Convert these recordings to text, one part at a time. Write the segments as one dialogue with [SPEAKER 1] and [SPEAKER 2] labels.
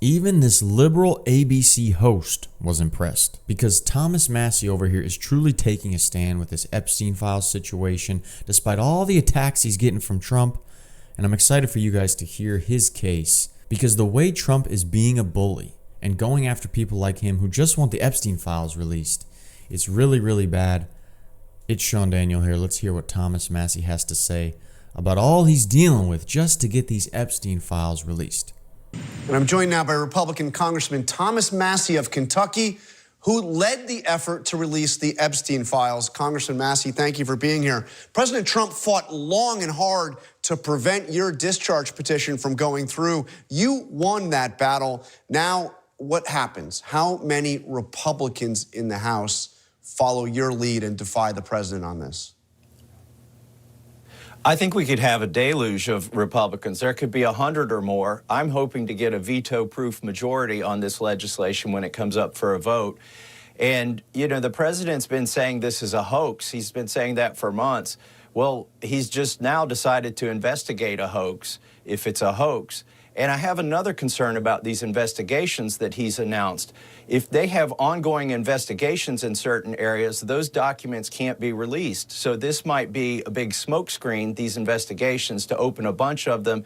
[SPEAKER 1] Even this liberal ABC host was impressed because Thomas Massie over here is truly taking a stand with this Epstein Files situation despite all the attacks he's getting from Trump. And I'm excited for you guys to hear his case because the way Trump is being a bully and going after people like him who just want the Epstein Files released, it's really, really bad. It's Sean Daniel here. Let's hear what Thomas Massie has to say about all he's dealing with just to get these Epstein Files released.
[SPEAKER 2] And I'm joined now by Republican Congressman Thomas Massie of Kentucky, who led the effort to release the Epstein Files. Congressman Massie, thank you for being here. President Trump fought long and hard to prevent your discharge petition from going through. You won that battle. Now, what happens? How many Republicans in the House follow your lead and defy the president on this?
[SPEAKER 3] I think we could have a deluge of Republicans. There could be 100 or more. I'm hoping to get a veto-proof majority on this legislation when it comes up for a vote. And, you know, the president's been saying this is a hoax. He's been saying that for months. Well, he's just now decided to investigate a hoax, if it's a hoax. And I have another concern about these investigations that he's announced. If they have ongoing investigations in certain areas, those documents can't be released. So this might be a big smokescreen, these investigations, to open a bunch of them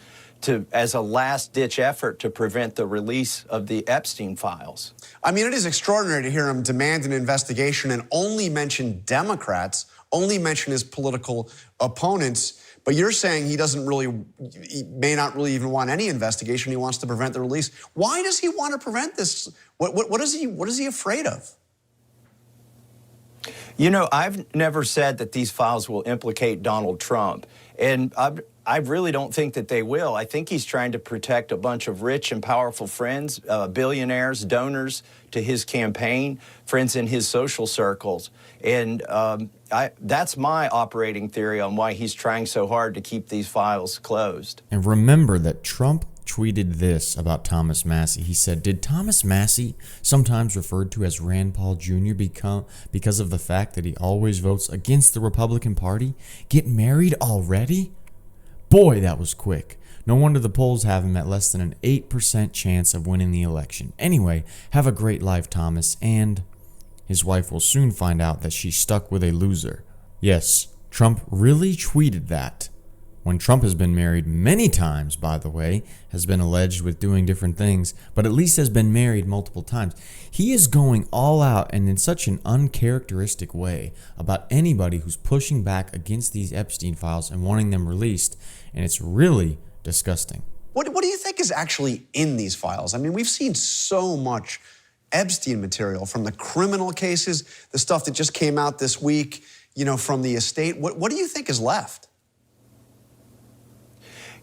[SPEAKER 3] as a last-ditch effort to prevent the release of the Epstein files.
[SPEAKER 2] I mean, it is extraordinary to hear him demand an investigation and only mention Democrats, only mention his political opponents. But you're saying he may not really even want any investigation. He wants to prevent the release. Why does he want to prevent this? What is he afraid of?
[SPEAKER 3] You know, I've never said that these files will implicate Donald Trump. And I really don't think that they will. I think he's trying to protect a bunch of rich and powerful friends, billionaires, donors to his campaign, friends in his social circles. And that's my operating theory on why he's trying so hard to keep these files closed.
[SPEAKER 1] And remember that Trump tweeted this about Thomas Massie. He said, "Did Thomas Massie, sometimes referred to as Rand Paul Jr., because of the fact that he always votes against the Republican Party, get married already?" Boy, that was quick. No wonder the polls have him at less than an 8% chance of winning the election. Anyway, have a great life, Thomas, and his wife will soon find out that she's stuck with a loser. Yes, Trump really tweeted that. When Trump has been married many times, by the way, has been alleged with doing different things, but at least has been married multiple times. He is going all out and in such an uncharacteristic way about anybody who's pushing back against these Epstein files and wanting them released, and it's really disgusting.
[SPEAKER 2] What do you think is actually in these files? I mean, we've seen so much Epstein material from the criminal cases, the stuff that just came out this week, you know, from the estate. What do you think is left?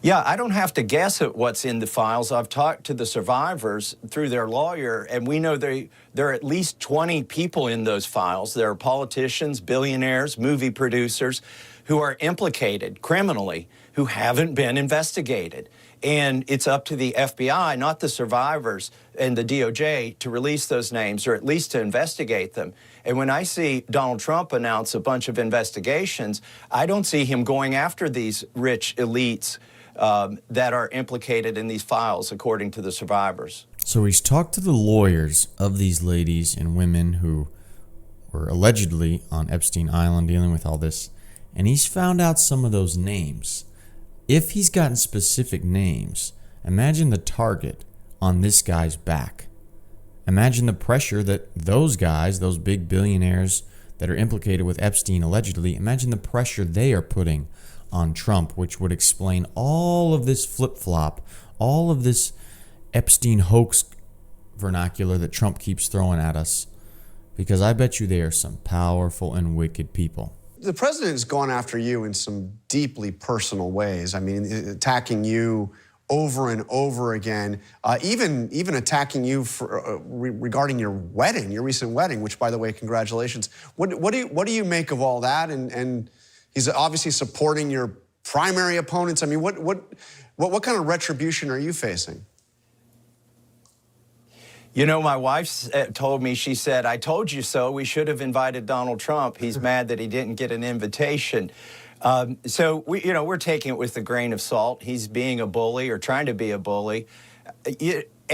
[SPEAKER 3] Yeah, I don't have to guess at what's in the files. I've talked to the survivors through their lawyer, and we know there are at least 20 people in those files. There are politicians, billionaires, movie producers who are implicated criminally, who haven't been investigated. And it's up to the FBI, not the survivors and the DOJ, to release those names or at least to investigate them. And when I see Donald Trump announce a bunch of investigations, I don't see him going after these rich elites that are implicated in these files, according to the survivors.
[SPEAKER 1] So he's talked to the lawyers of these ladies and women who were allegedly on Epstein Island dealing with all this, and he's found out some of those names. If he's gotten specific names, imagine the target on this guy's back. Imagine the pressure that those guys, those big billionaires that are implicated with Epstein allegedly, imagine the pressure they are putting on Trump, which would explain all of this flip-flop, all of this Epstein hoax vernacular that Trump keeps throwing at us, because I bet you they are some powerful and wicked people.
[SPEAKER 2] The president has gone after you in some deeply personal ways. I mean, attacking you over and over again, even attacking you for, regarding your wedding, your recent wedding, which, by the way, congratulations. What do you make of all that? And he's obviously supporting your primary opponents. I mean, what kind of retribution are you facing?
[SPEAKER 3] You know, my wife told me, she said, "I told you so. We should have invited Donald Trump. He's mad that he didn't get an invitation." So we're taking it with a grain of salt. He's being a bully or trying to be a bully.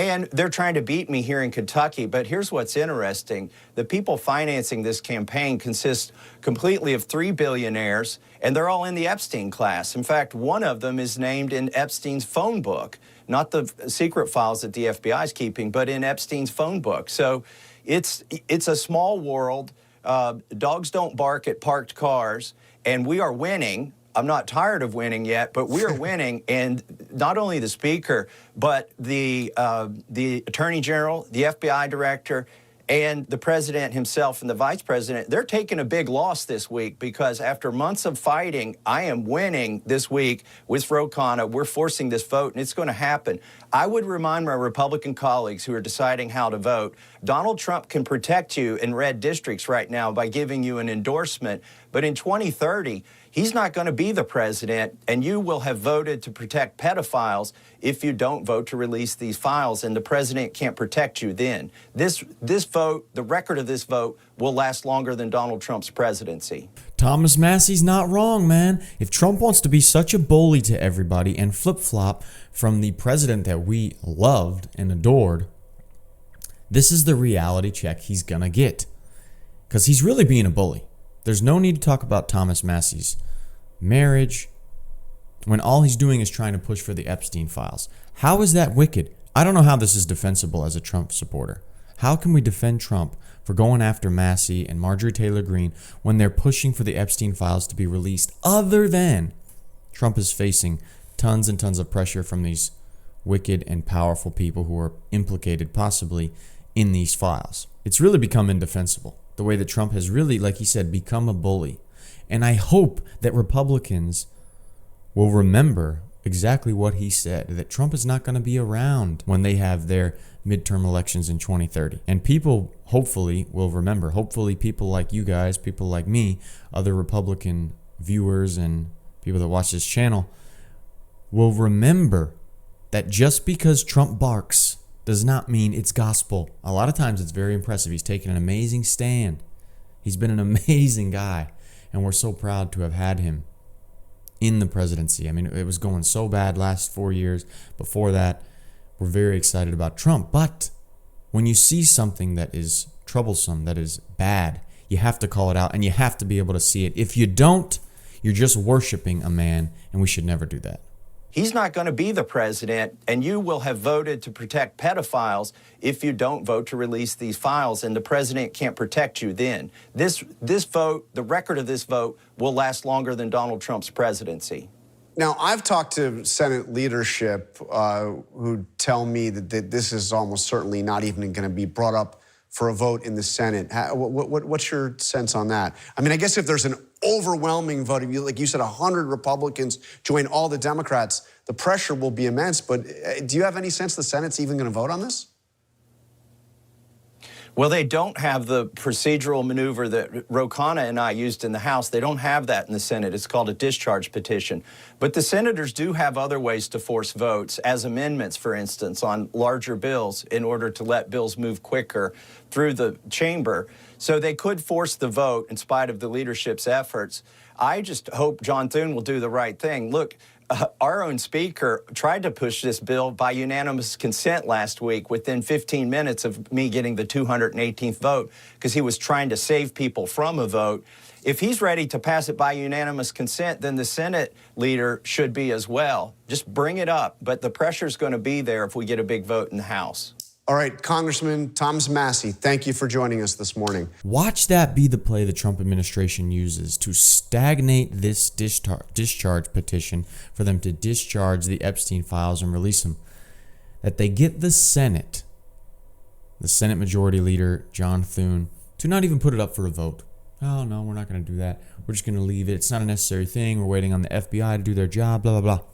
[SPEAKER 3] And they're trying to beat me here in Kentucky. But here's what's interesting. The people financing this campaign consist completely of 3 billionaires, and they're all in the Epstein class. In fact, one of them is named in Epstein's phone book, not the secret files that the FBI is keeping, but in Epstein's phone book. So it's a small world. Dogs don't bark at parked cars, and we are winning. I'm not tired of winning yet, but we are winning. And not only the speaker, but the attorney general, the FBI director, and the president himself and the vice president, they're taking a big loss this week because after months of fighting, I am winning this week with Ro Khanna. We're forcing this vote, and it's going to happen. I would remind my Republican colleagues who are deciding how to vote, Donald Trump can protect you in red districts right now by giving you an endorsement, but in 2030, he's not going to be the president, and you will have voted to protect pedophiles if you don't vote to release these files, and the president can't protect you then. This vote, the record of this vote, will last longer than Donald Trump's presidency.
[SPEAKER 1] Thomas Massie's not wrong, man. If Trump wants to be such a bully to everybody and flip-flop from the president that we loved and adored, this is the reality check he's going to get. Because he's really being a bully. There's no need to talk about Thomas Massie's marriage when all he's doing is trying to push for the Epstein files. How is that wicked? I don't know how this is defensible as a Trump supporter. How can we defend Trump for going after Massie and Marjorie Taylor Greene when they're pushing for the Epstein files to be released, other than Trump is facing tons and tons of pressure from these wicked and powerful people who are implicated possibly in these files? It's really become indefensible. The way that Trump has really, like he said, become a bully. And I hope that Republicans will remember exactly what he said, that Trump is not going to be around when they have their midterm elections in 2030. And people hopefully will remember. Hopefully people like you guys, people like me, other Republican viewers and people that watch this channel will remember that just because Trump barks does not mean it's gospel. A lot of times it's very impressive. He's taken an amazing stand. He's been an amazing guy, and we're so proud to have had him in the presidency. I mean, it was going so bad last 4 years. Before that, we're very excited about Trump. But when you see something that is troublesome, that is bad, you have to call it out, and you have to be able to see it. If you don't, you're just worshiping a man, and we should never do that.
[SPEAKER 3] He's not going to be the president, and you will have voted to protect pedophiles if you don't vote to release these files, and the president can't protect you then. This vote, the record of this vote, will last longer than Donald Trump's presidency.
[SPEAKER 2] Now, I've talked to Senate leadership who tell me that this is almost certainly not even going to be brought up for a vote in the Senate. What's your sense on that? I mean, I guess if there's an overwhelming vote, if you, like you said, 100 Republicans join all the Democrats, the pressure will be immense. But do you have any sense the Senate's even going to vote on this?
[SPEAKER 3] Well, they don't have the procedural maneuver that Ro Khanna and I used in the House. They don't have that in the Senate. It's called a discharge petition. But the senators do have other ways to force votes, as amendments, for instance, on larger bills in order to let bills move quicker through the chamber. So they could force the vote in spite of the leadership's efforts. I just hope John Thune will do the right thing. Look, our own speaker tried to push this bill by unanimous consent last week within 15 minutes of me getting the 218th vote because he was trying to save people from a vote. If he's ready to pass it by unanimous consent, then the Senate leader should be as well. Just bring it up. But the pressure's going to be there if we get a big vote in the House.
[SPEAKER 2] All right, Congressman Thomas Massie, thank you for joining us this morning.
[SPEAKER 1] Watch that be the play the Trump administration uses to stagnate this discharge petition for them to discharge the Epstein files and release them. That they get the Senate Majority Leader, John Thune, to not even put it up for a vote. Oh, no, we're not going to do that. We're just going to leave it. It's not a necessary thing. We're waiting on the FBI to do their job, blah, blah, blah.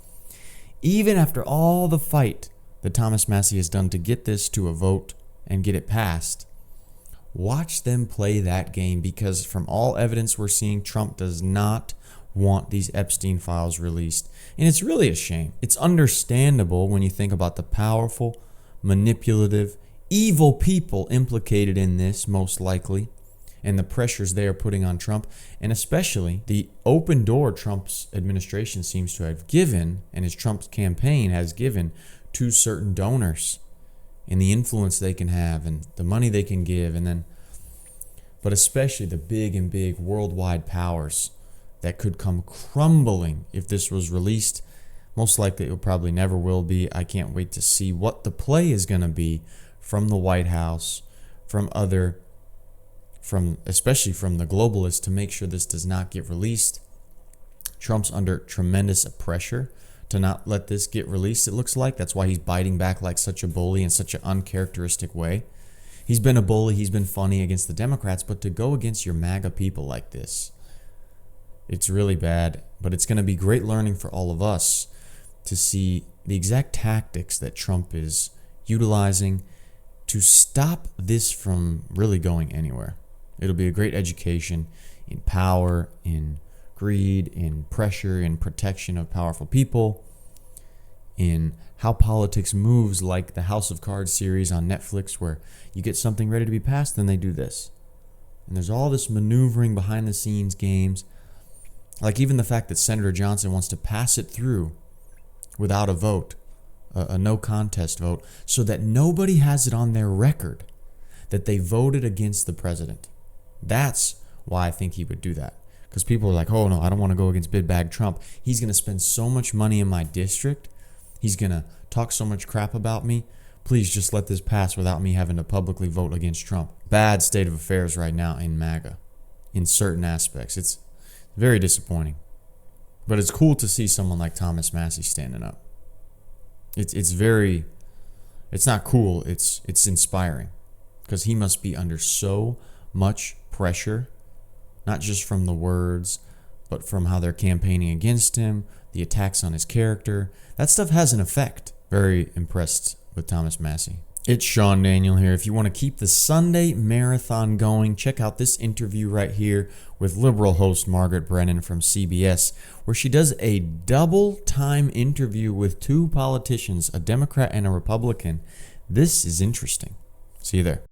[SPEAKER 1] Even after all the fight that Thomas Massie has done to get this to a vote and get it passed, watch them play that game, because from all evidence we're seeing, Trump does not want these Epstein files released. And it's really a shame. It's understandable when you think about the powerful, manipulative, evil people implicated in this, most likely, and the pressures they are putting on Trump, and especially the open door Trump's administration seems to have given, and his Trump's campaign has given to certain donors and the influence they can have and the money they can give, and then, but especially the big worldwide powers that could come crumbling if this was released. Most likely it probably never will be. I can't wait to see what the play is going to be from the White House, especially from the globalists, to make sure this does not get released. Trump's under tremendous pressure to not let this get released, it looks like. That's why he's biting back like such a bully in such an uncharacteristic way. He's been a bully, he's been funny against the Democrats, but to go against your MAGA people like this, it's really bad. But it's going to be great learning for all of us to see the exact tactics that Trump is utilizing to stop this from really going anywhere. It'll be a great education in power, in greed, in pressure, in protection of powerful people, in how politics moves, like the House of Cards series on Netflix, where you get something ready to be passed, then they do this. And there's all this maneuvering behind the scenes games. Like even the fact that Senator Johnson wants to pass it through without a vote, a no contest vote, so that nobody has it on their record that they voted against the president. That's why I think he would do that. Because people are like, oh no, I don't want to go against big bag Trump. He's going to spend so much money in my district. He's going to talk so much crap about me. Please just let this pass without me having to publicly vote against Trump. Bad state of affairs right now in MAGA, in certain aspects. It's very disappointing. But it's cool to see someone like Thomas Massie standing up. It's not cool, it's inspiring. Because he must be under so much pressure, not just from the words, but from how they're campaigning against him, the attacks on his character. That stuff has an effect. Very impressed with Thomas Massie. It's Sean Daniel here. If you want to keep the Sunday marathon going, check out this interview right here with liberal host Margaret Brennan from CBS, where she does a double-time interview with two politicians, a Democrat and a Republican. This is interesting. See you there.